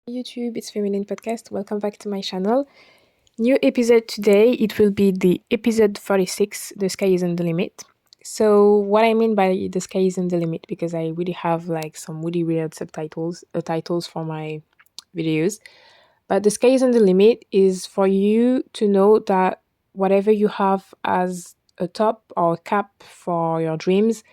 YouTube, it's Feminine Podcast. Welcome back to my channel. New episode today. It will be the episode 46, The Sky Isn't the Limit. So what I mean by The Sky Isn't the Limit, because I really have like some really weird subtitles, titles for my videos. But The Sky Isn't the Limit is for you to know that whatever you have as a top or a cap for your dreams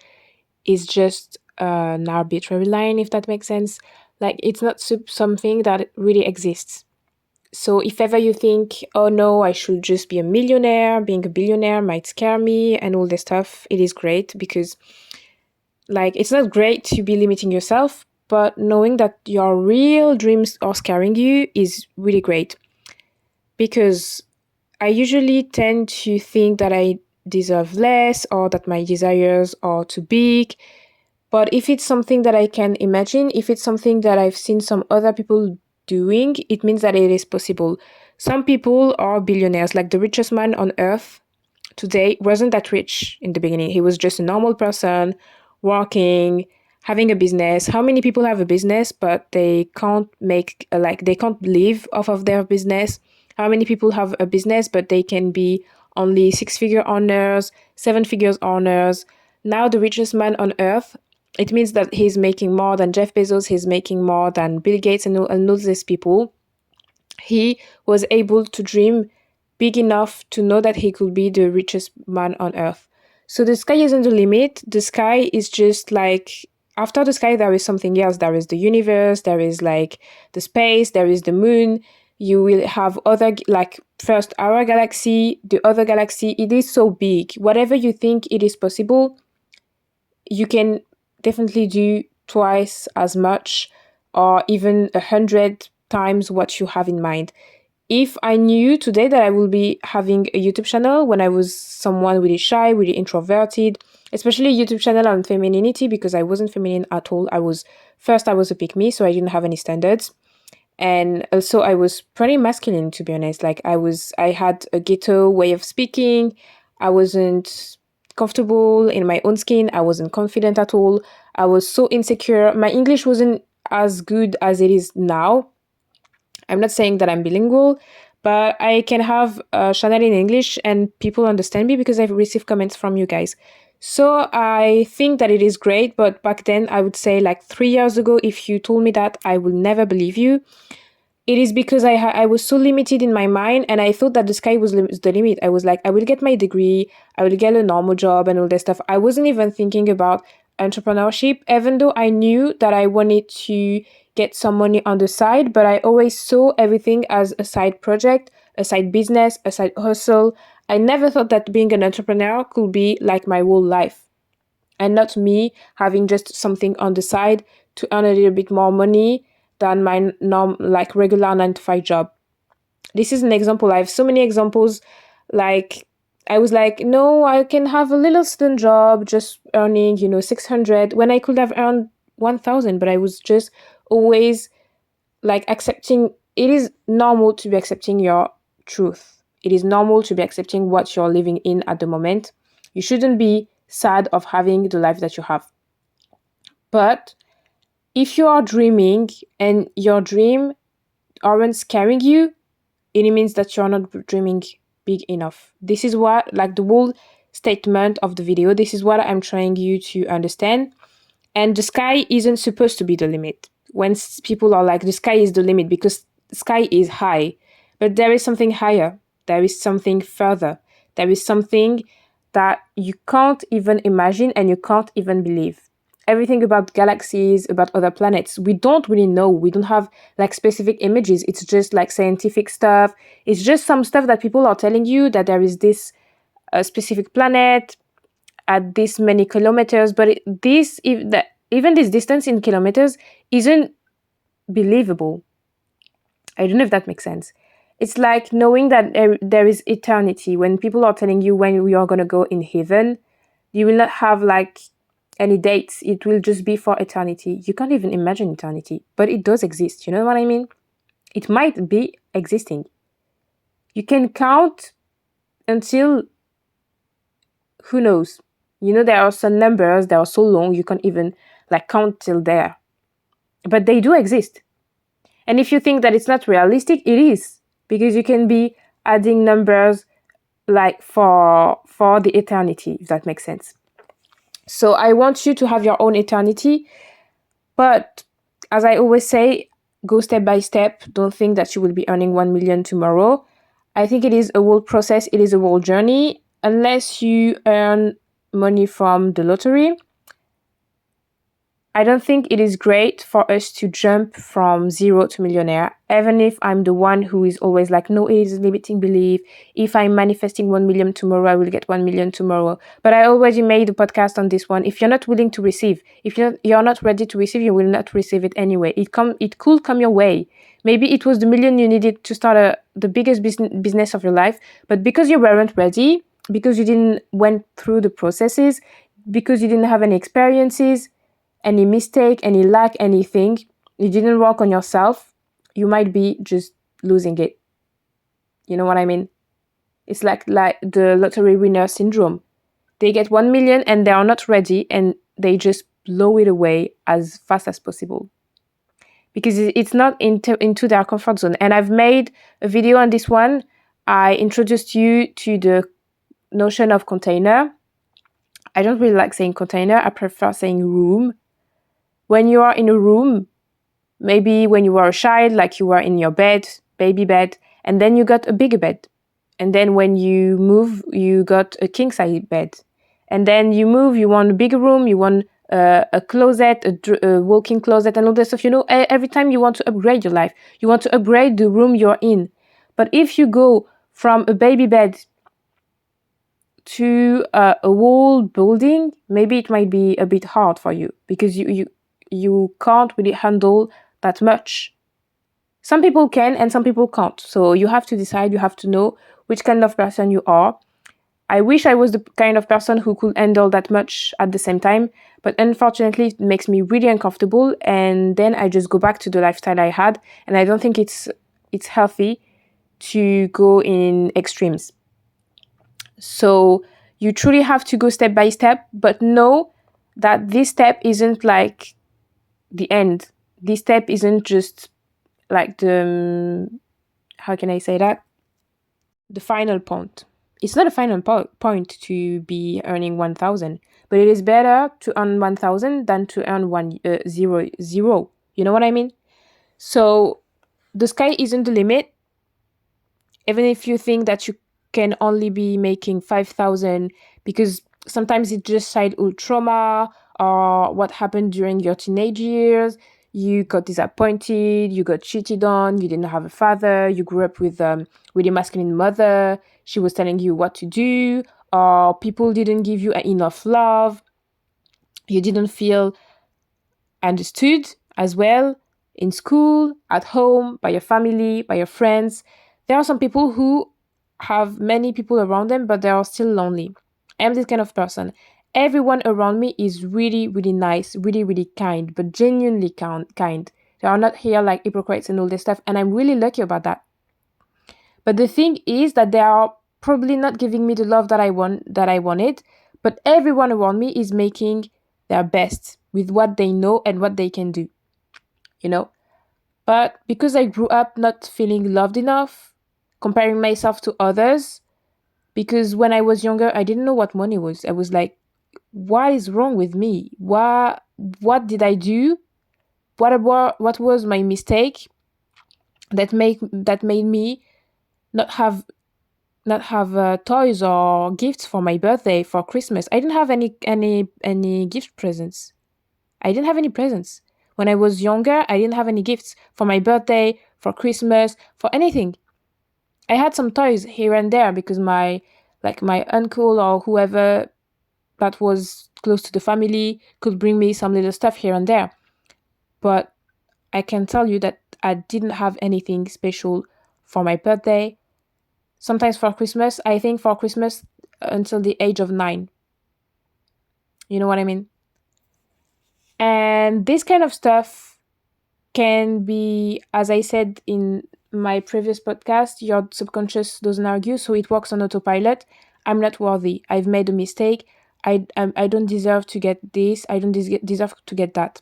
is just an arbitrary line, if that makes sense. Like, it's not something that really exists. So if ever you think, oh no, I should just be a millionaire, being a billionaire might scare me and all this stuff, it is great because, like, it's not great to be limiting yourself, but knowing that your real dreams are scaring you is really great. Because I usually tend to think that I deserve less or that my desires are too big. But if it's something that I can imagine, if it's something that I've seen some other people doing, it means that it is possible. Some people are billionaires, like the richest man on earth today wasn't that rich in the beginning. He was just a normal person, working, having a business. How many people have a business, but they can't they can't live off of their business? How many people have a business, but they can be only 6-figure earners, 7-figure earners? Now the richest man on earth, it means that he's making more than Jeff Bezos, he's making more than Bill Gates and all these people. He was able to dream big enough to know that he could be the richest man on earth. So the sky isn't the limit. The sky is just like, after the sky, there is something else. There is the universe, there is like the space, there is the moon. You will have other, like, first our galaxy, the other galaxy. It is so big. Whatever you think it is possible, you can definitely do twice as much or even 100 times what you have in mind. If I knew today that I will be having a YouTube channel when I was someone really shy, really introverted, especially a YouTube channel on femininity, because I wasn't feminine at all. I was a pick-me, so I didn't have any standards. And also I was pretty masculine, to be honest. Like, I had a ghetto way of speaking. I wasn't comfortable in my own skin. I wasn't confident at all. I was so insecure. My English wasn't as good as it is now. I'm not saying that I'm bilingual, but I can have a channel in English and people understand me because I've received comments from you guys. So I think that it is great, but back then I would say, like 3 years ago, if you told me that, I will never believe you. It is because I was so limited in my mind, and I thought that the sky was the limit. I was like, I will get my degree, I will get a normal job and all that stuff. I wasn't even thinking about entrepreneurship, even though I knew that I wanted to get some money on the side, but I always saw everything as a side project, a side business, a side hustle. I never thought that being an entrepreneur could be like my whole life, and not me having just something on the side to earn a little bit more money than my regular 9 to 5 job. This is an example. I have so many examples. Like, I was like, no, I can have a little student job just earning, 600 when I could have earned 1,000, but I was just always like accepting. It is normal to be accepting your truth. It is normal to be accepting what you're living in at the moment. You shouldn't be sad of having the life that you have. But if you are dreaming and your dream aren't scaring you, it means that you're not dreaming big enough. This is what, like, the whole statement of the video, this is what I'm trying you to understand. And the sky isn't supposed to be the limit. When people are like, the sky is the limit, because the sky is high, but there is something higher. There is something further. There is something that you can't even imagine and you can't even believe. Everything about galaxies, about other planets, we don't really know. We don't have like specific images. It's just like scientific stuff. It's just some stuff that people are telling you that there is this specific planet at this many kilometers. But even this distance in kilometers isn't believable. I don't know if that makes sense. It's like knowing that there is eternity. When people are telling you when we are going to go in heaven, you will not have like any dates. It will just be for eternity. You can't even imagine eternity, but it does exist. You know what I mean? It might be existing. You can count until, who knows? There are some numbers that are so long you can't even like count till there. But they do exist. And if you think that it's not realistic, it is, because you can be adding numbers like for the eternity, if that makes sense. So I want you to have your own eternity, but as I always say, go step by step. Don't think that you will be earning 1 million tomorrow. I think it is a whole process, it is a whole journey. Unless you earn money from the lottery, I don't think it is great for us to jump from zero to millionaire, even if I'm the one who is always like, no, it is a limiting belief. If I'm manifesting 1 million tomorrow, I will get 1 million tomorrow. But I already made a podcast on this one. If you're not willing to receive, if you're not ready to receive, you will not receive it anyway. It could come your way. Maybe it was the million you needed to start the biggest business of your life, but because you weren't ready, because you didn't went through the processes, because you didn't have any experiences, any mistake, any lack, anything, you didn't work on yourself, you might be just losing it. You know what I mean? It's like the lottery winner syndrome. They get 1 million and they are not ready, and they just blow it away as fast as possible, because it's not into their comfort zone. And I've made a video on this one. I introduced you to the notion of container. I don't really like saying container. I prefer saying room. When you are in a room, maybe when you were a child, like you were in your bed, baby bed, and then you got a bigger bed. And then when you move, you got a king-size bed. And then you move, you want a bigger room, you want a closet, a walk-in closet, and all that stuff. You know, every time you want to upgrade your life, you want to upgrade the room you're in. But if you go from a baby bed to a whole building, maybe it might be a bit hard for you, because you can't really handle that much. Some people can and some people can't. So you have to decide, you have to know which kind of person you are. I wish I was the kind of person who could handle that much at the same time, but unfortunately it makes me really uncomfortable, and then I just go back to the lifestyle I had, and I don't think it's healthy to go in extremes. So you truly have to go step by step, but know that this step isn't like the end. This step isn't just like the, how can I say that? The final point. It's not a final point to be earning 1,000, but it is better to earn 1,000 than to earn 0. You know what I mean? So the sky isn't the limit. Even if you think that you can only be making 5,000, because sometimes it's just childhood trauma or what happened during your teenage years. You got disappointed, you got cheated on, you didn't have a father, you grew up with a masculine mother, she was telling you what to do, or people didn't give you enough love, you didn't feel understood as well in school, at home, by your family, by your friends. There are some people who have many people around them, but they are still lonely. I'm this kind of person. Everyone around me is really, really nice, really, really kind, but genuinely kind. They are not here like hypocrites and all this stuff, and I'm really lucky about that. But the thing is that they are probably not giving me the love that I wanted, but everyone around me is making their best with what they know and what they can do, you know? But because I grew up not feeling loved enough, comparing myself to others, because when I was younger, I didn't know what money was. I was like, what is wrong with me? What did I do? What was my mistake that made me not have toys or gifts for my birthday, for Christmas? I didn't have any gift presents. I didn't have any presents. When I was younger, I didn't have any gifts for my birthday, for Christmas, for anything. I had some toys here and there because my uncle or whoever that was close to the family could bring me some little stuff here and there. But I can tell you that I didn't have anything special for my birthday. Sometimes for Christmas, I think for Christmas until the age of 9. You know what I mean? And this kind of stuff can be, as I said in my previous podcast, your subconscious doesn't argue, so it works on autopilot. I'm not worthy. I've made a mistake. I don't deserve to get this. I don't deserve to get that.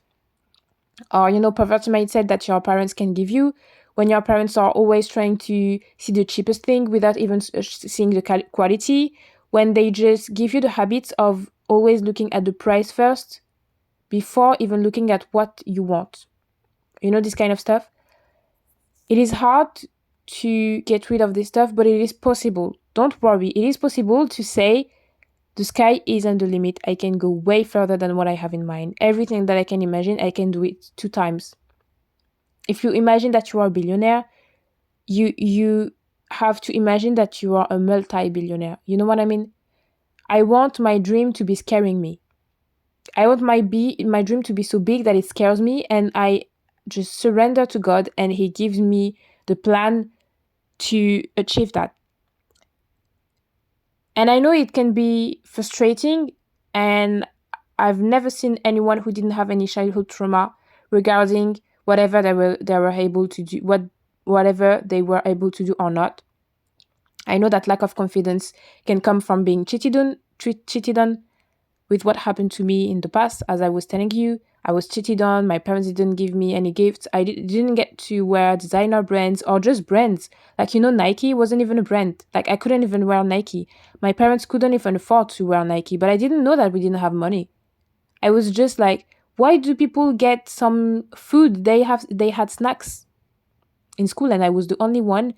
or poverty mindset that your parents can give you, when your parents are always trying to see the cheapest thing without even seeing the quality, when they just give you the habits of always looking at the price first before even looking at what you want, this kind of stuff. It is hard to get rid of this stuff, but it is possible. Don't worry, it is possible to say the sky isn't the limit. I can go way further than what I have in mind. Everything that I can imagine, I can do it 2 times. If you imagine that you are a billionaire, you have to imagine that you are a multi-billionaire. You know what I mean? I want my dream to be scaring me. I want my dream to be so big that it scares me, and I just surrender to God and He gives me the plan to achieve that. And I know it can be frustrating, and I've never seen anyone who didn't have any childhood trauma regarding whatever they were able to do, whatever they were able to do or not. I know that lack of confidence can come from being cheated on with what happened to me in the past. As I was telling you, I was cheated on. My parents didn't give me any gifts. I didn't get to wear designer brands or just brands. Like, Nike wasn't even a brand. Like, I couldn't even wear Nike. My parents couldn't even afford to wear Nike, but I didn't know that we didn't have money. I was just like, why do people get some food? They had snacks in school, and I was the only one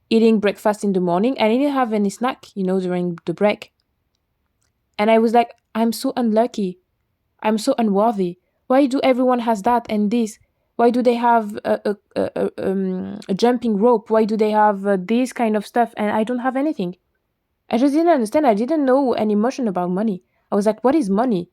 eating breakfast in the morning. I didn't have any snack, during the break. And I was like, I'm so unlucky. I'm so unworthy. Why do everyone has that and this? Why do they have a jumping rope? Why do they have this kind of stuff and I don't have anything? I just didn't understand. I didn't know any emotion about money. I was like, what is money?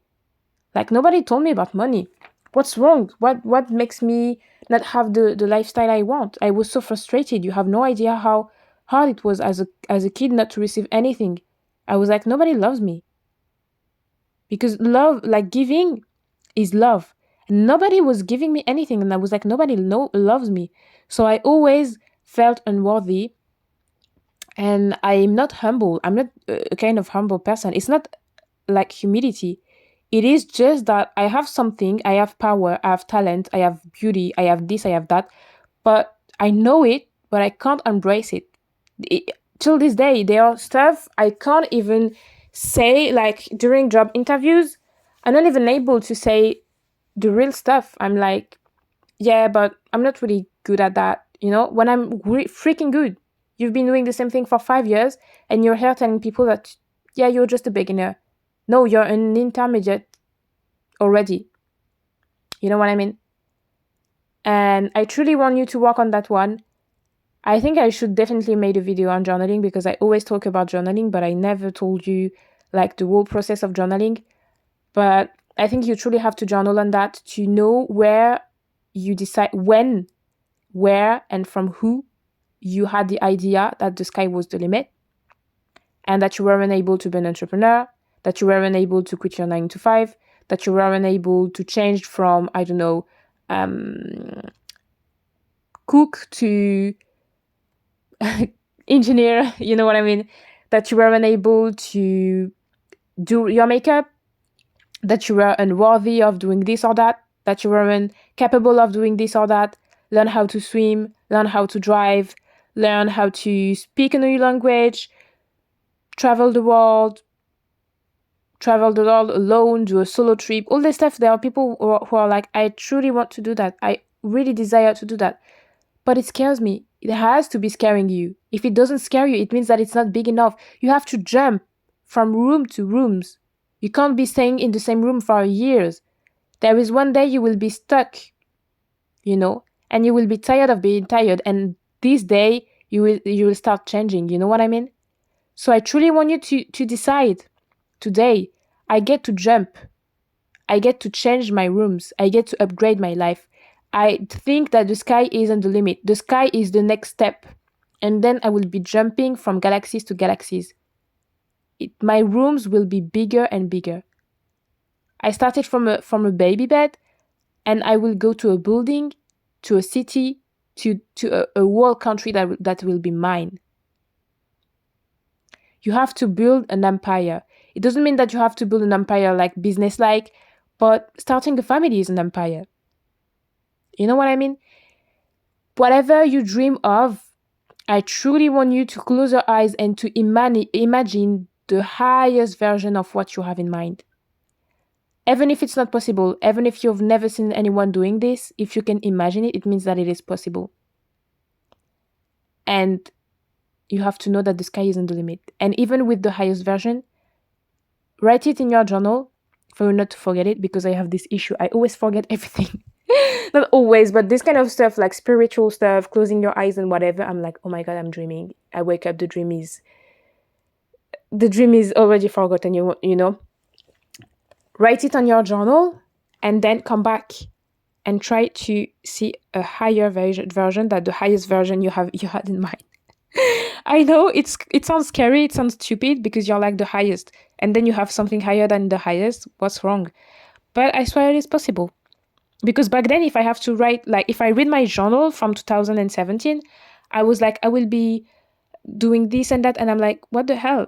Like, nobody told me about money. What's wrong? What makes me not have the lifestyle I want? I was so frustrated. You have no idea how hard it was as a kid not to receive anything. I was like, nobody loves me. Because love, like giving, is love. Nobody was giving me anything, and I was like, nobody loves me. So I always felt unworthy, and I'm not humble. I'm not a kind of humble person. It's not like humility. It is just that I have something, I have power, I have talent, I have beauty, I have this, I have that, but I know it, but I can't embrace it. Till this day, there are stuff I can't even say, like during job interviews. I'm not even able to say the real stuff. I'm like, yeah, but I'm not really good at that. When I'm freaking good. You've been doing the same thing for 5 years, and you're here telling people that, yeah, you're just a beginner. No, you're an intermediate already. You know what I mean? And I truly want you to work on that one. I think I should definitely make a video on journaling, because I always talk about journaling, but I never told you like the whole process of journaling. But I think you truly have to journal on that to know where you decide when, where, and from who you had the idea that the sky was the limit, and that you weren't able to be an entrepreneur, that you weren't able to quit your 9 to 5, that you weren't able to change from, I don't know, cook to engineer, you know what I mean? That you weren't able to do your makeup, that you were unworthy of doing this or that you weren't capable of doing this or that, learn how to swim, learn how to drive, learn how to speak a new language, travel the world alone, do a solo trip, all this stuff. There are people who are like, I truly want to do that. I really desire to do that. But it scares me. It has to be scaring you. If it doesn't scare you, it means that it's not big enough. You have to jump from room to rooms. You can't be staying in the same room for years. There is one day you will be stuck, and you will be tired of being tired. And this day you will start changing. You know what I mean? So I truly want you to decide today. I get to jump. I get to change my rooms. I get to upgrade my life. I think that the sky isn't the limit. The sky is the next step. And then I will be jumping from galaxies to galaxies. My rooms will be bigger and bigger. I started from a baby bed, and I will go to a building, to a city, to a whole country that will be mine. You have to build an empire. It doesn't mean that you have to build an empire like business-like, but starting a family is an empire. You know what I mean? Whatever you dream of, I truly want you to close your eyes and to imagine the highest version of what you have in mind. Even if it's not possible, even if you've never seen anyone doing this, if you can imagine it, it means that it is possible. And you have to know that the sky isn't the limit. And even with the highest version, write it in your journal for you not to forget it, because I have this issue. I always forget everything. Not always, but this kind of stuff, like spiritual stuff, closing your eyes and whatever, I'm like, oh my God, I'm dreaming. I wake up, the dream is already forgotten, you know. Write it on your journal and then come back and try to see a higher version than the highest version you had in mind. I know it sounds scary, it sounds stupid, because you're like the highest and then you have something higher than the highest. What's wrong? But I swear it is possible. Because back then, if I have to write, like if I read my journal from 2017, I was like, I will be doing this and that. And I'm like, what the hell?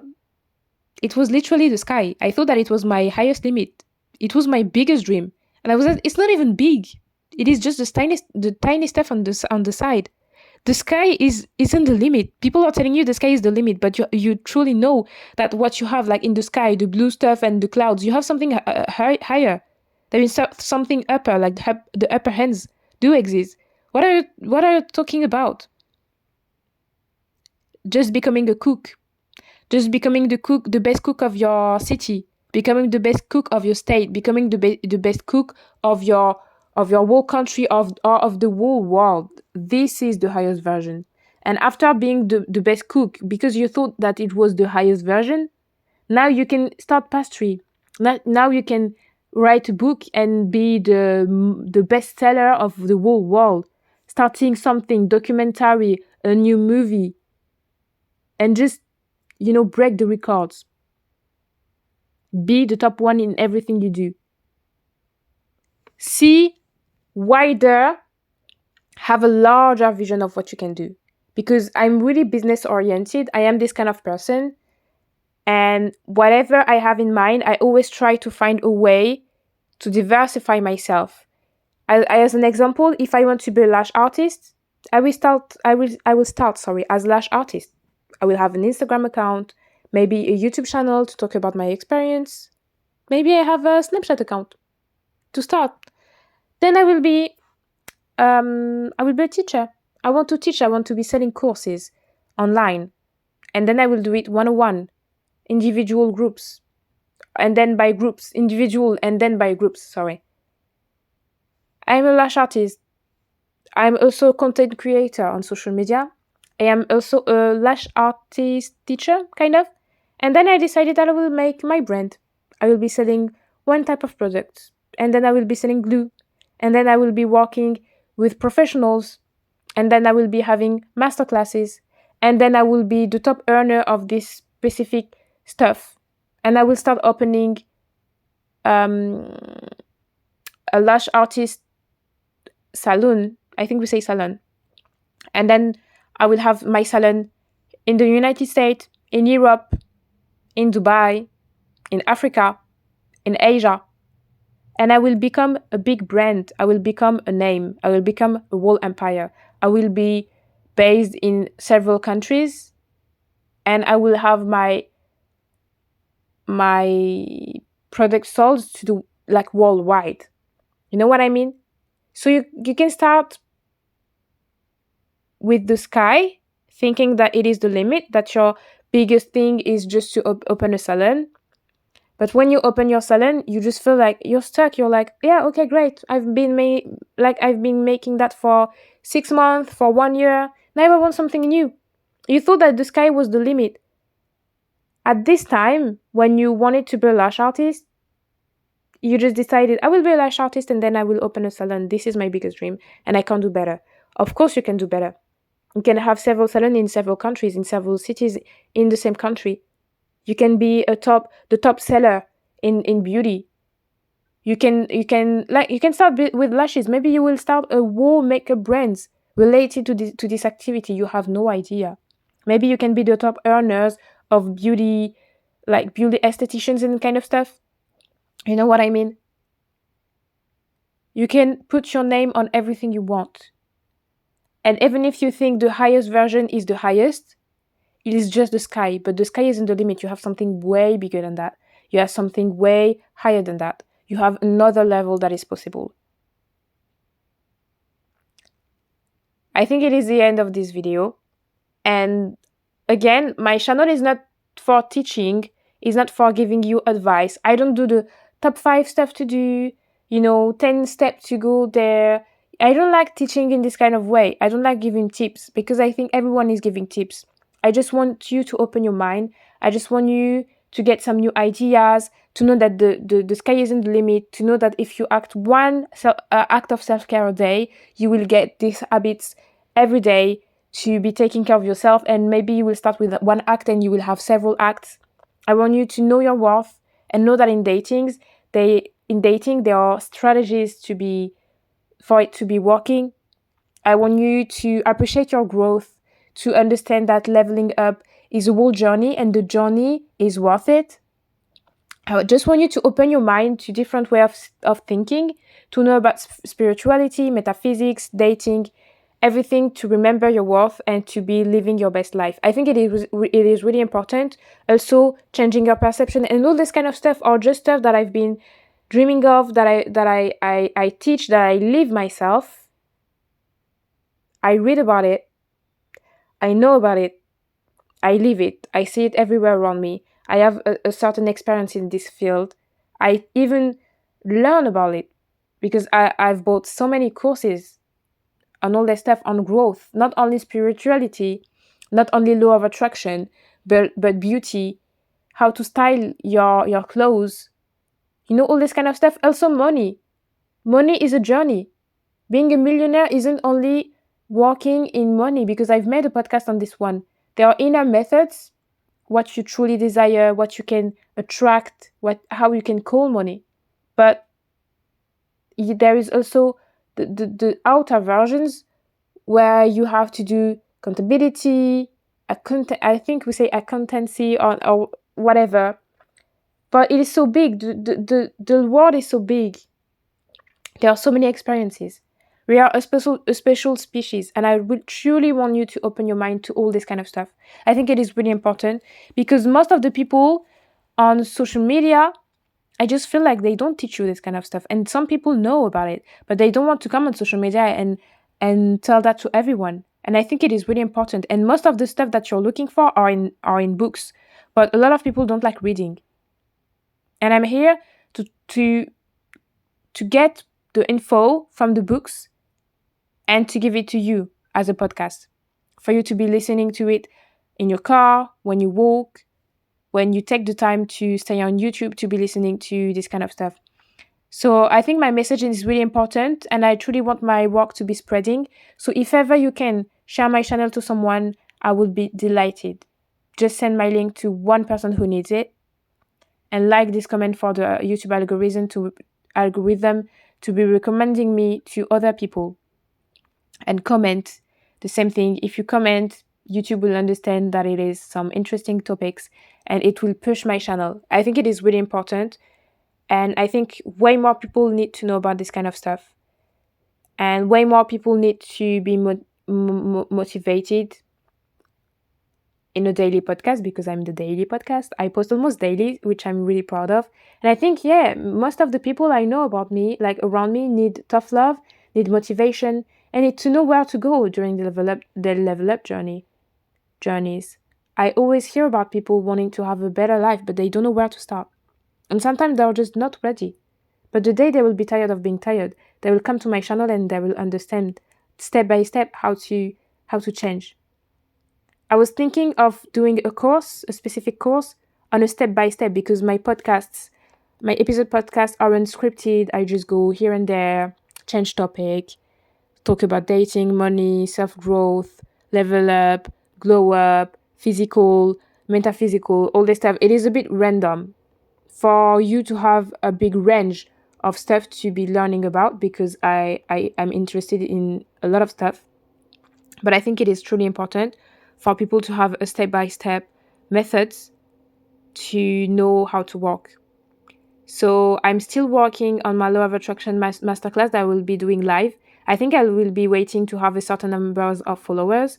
It was literally the sky. I thought that it was my highest limit. It was my biggest dream. And I was like, it's not even big. It is just the tiny stuff on the side. The sky isn't the limit. People are telling you the sky is the limit, but you truly know that what you have, like in the sky, the blue stuff and the clouds, you have something higher. There is something upper, like the upper hands do exist. What are you talking about? Just becoming a cook, just becoming the best cook of your city, becoming the best cook of your state, becoming the best cook of your whole country, of the whole world. This is the highest version. And after being the best cook, because you thought that it was the highest version, now you can start pastry. Now you can write a book and be the bestseller of the whole world, starting something, documentary, a new movie, and just, break the records. Be the top one in everything you do. See wider, have a larger vision of what you can do. Because I'm really business oriented. I am this kind of person. And whatever I have in mind, I always try to find a way to diversify myself. As an example, if I want to be a lash artist, I will start as lash artist. I will have an Instagram account, maybe a YouTube channel to talk about my experience. Maybe I have a Snapchat account to start. Then I will be a teacher. I want to teach. I want to be selling courses online. And then I will do it one-on-one, individual groups, and then by groups, individual and then by groups, sorry. I'm a lash artist. I'm also a content creator on social media. I am also a lash artist teacher, kind of. And then I decided that I will make my brand. I will be selling one type of product, and then I will be selling glue, and then I will be working with professionals, and then I will be having masterclasses, and then I will be the top earner of this specific stuff. And I will start opening a lash artist salon. I think we say salon. And then I will have my salon in the United States, in Europe, in Dubai, in Africa, in Asia. And I will become a big brand. I will become a name. I will become a whole empire. I will be based in several countries, and I will have my product sold to like worldwide. You know what I mean? So you can start with the sky, thinking that it is the limit, that your biggest thing is just to open a salon. But when you open your salon, you just feel like you're stuck. You're like, yeah, okay, great. I've been making that for 6 months, for 1 year. Now I want something new. You thought that the sky was the limit. At this time, when you wanted to be a lash artist, you just decided, I will be a lash artist and then I will open a salon. This is my biggest dream and I can't do better. Of course you can do better. You can have several salons in several countries, in several cities in the same country. You can be the top seller in beauty. You can start with lashes. Maybe you will start a whole makeup brands related to this activity. You have no idea. Maybe you can be the top earners of beauty, like beauty estheticians and kind of stuff. You know what I mean? You can put your name on everything you want. And even if you think the highest version is the highest, it is just the sky, but the sky isn't the limit. You have something way bigger than that. You have something way higher than that. You have another level that is possible. I think it is the end of this video. And again, my channel is not for teaching, it's not for giving you advice. I don't do the top 5 stuff to do, 10 steps to go there. I don't like teaching in this kind of way. I don't like giving tips because I think everyone is giving tips. I just want you to open your mind. I just want you to get some new ideas, to know that the sky isn't the limit, to know that if you act one act of self-care a day, you will get these habits every day to be taking care of yourself, and maybe you will start with one act and you will have several acts. I want you to know your worth and know that in dating there are strategies for it to be working. I want you to appreciate your growth, to understand that leveling up is a whole journey and the journey is worth it. I just want you to open your mind to different ways of thinking, to know about spirituality, metaphysics, dating, everything, to remember your worth and to be living your best life. I think it is really important. Also, changing your perception and all this kind of stuff are just stuff that I've been dreaming of, that I teach, that I live myself. I read about it. I know about it. I live it. I see it everywhere around me. I have a certain experience in this field. I even learn about it because I've bought so many courses on all that stuff on growth, not only spirituality, not only law of attraction, but beauty, how to style your clothes, all this kind of stuff. Also money. Money is a journey. Being a millionaire isn't only working in money, because I've made a podcast on this one. There are inner methods, what you truly desire, what you can attract, how you can call money. But there is also the outer versions where you have to do accountability, I think we say accountancy or whatever. But it is so big. The world is so big. There are so many experiences. We are a special species, and I would truly want you to open your mind to all this kind of stuff. I think it is really important because most of the people on social media, I just feel like they don't teach you this kind of stuff. And some people know about it, but they don't want to come on social media and tell that to everyone. And I think it is really important. And most of the stuff that you're looking for are in books, but a lot of people don't like reading. And I'm here to get the info from the books and to give it to you as a podcast, for you to be listening to it in your car, when you walk, when you take the time to stay on YouTube to be listening to this kind of stuff. So I think my message is really important, and I truly want my work to be spreading. So if ever you can share my channel to someone, I would be delighted. Just send my link to one person who needs it, and like this comment for the YouTube algorithm to be recommending me to other people. And comment the same thing. If you comment, YouTube will understand that it is some interesting topics and it will push my channel. I think it is really important, and I think way more people need to know about this kind of stuff, and way more people need to be motivated in a daily podcast, because I'm the daily podcast. I post almost daily, which I'm really proud of. And I think, most of the people I know about me, like around me, need tough love, need motivation, and need to know where to go during the level up journeys. I always hear about people wanting to have a better life, but they don't know where to start. And sometimes they're just not ready. But the day they will be tired of being tired, they will come to my channel and they will understand step by step how to change. I was thinking of doing a specific course on a step by step, because my episode podcasts are unscripted. I just go here and there, change topic, talk about dating, money, self-growth, level up, glow up, physical, metaphysical, all this stuff. It is a bit random for you to have a big range of stuff to be learning about, because I am interested in a lot of stuff. But I think it is truly important for people to have a step-by-step methods to know how to work. So I'm still working on my law of attraction masterclass that I will be doing live. I think I will be waiting to have a certain number of followers.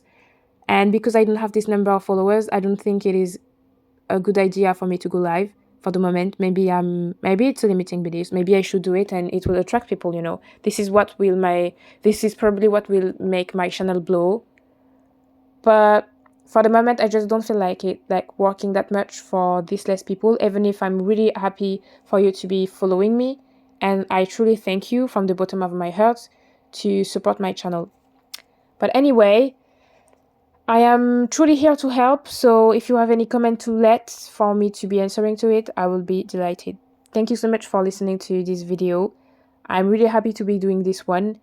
And because I don't have this number of followers, I don't think it is a good idea for me to go live for the moment. Maybe it's a limiting belief. Maybe I should do it and it will attract people, you know. This is probably what will make my channel blow. But for the moment, I just don't feel like it, like working that much for these less people, even if I'm really happy for you to be following me. And I truly thank you from the bottom of my heart to support my channel. But anyway, I am truly here to help. So if you have any comment to let for me to be answering to it, I will be delighted. Thank you so much for listening to this video. I'm really happy to be doing this one.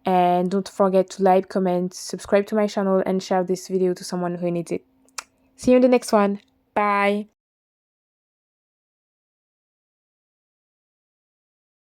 And don't forget to like, comment, subscribe to my channel, and share this video to someone who needs it. See you in the next one. Bye.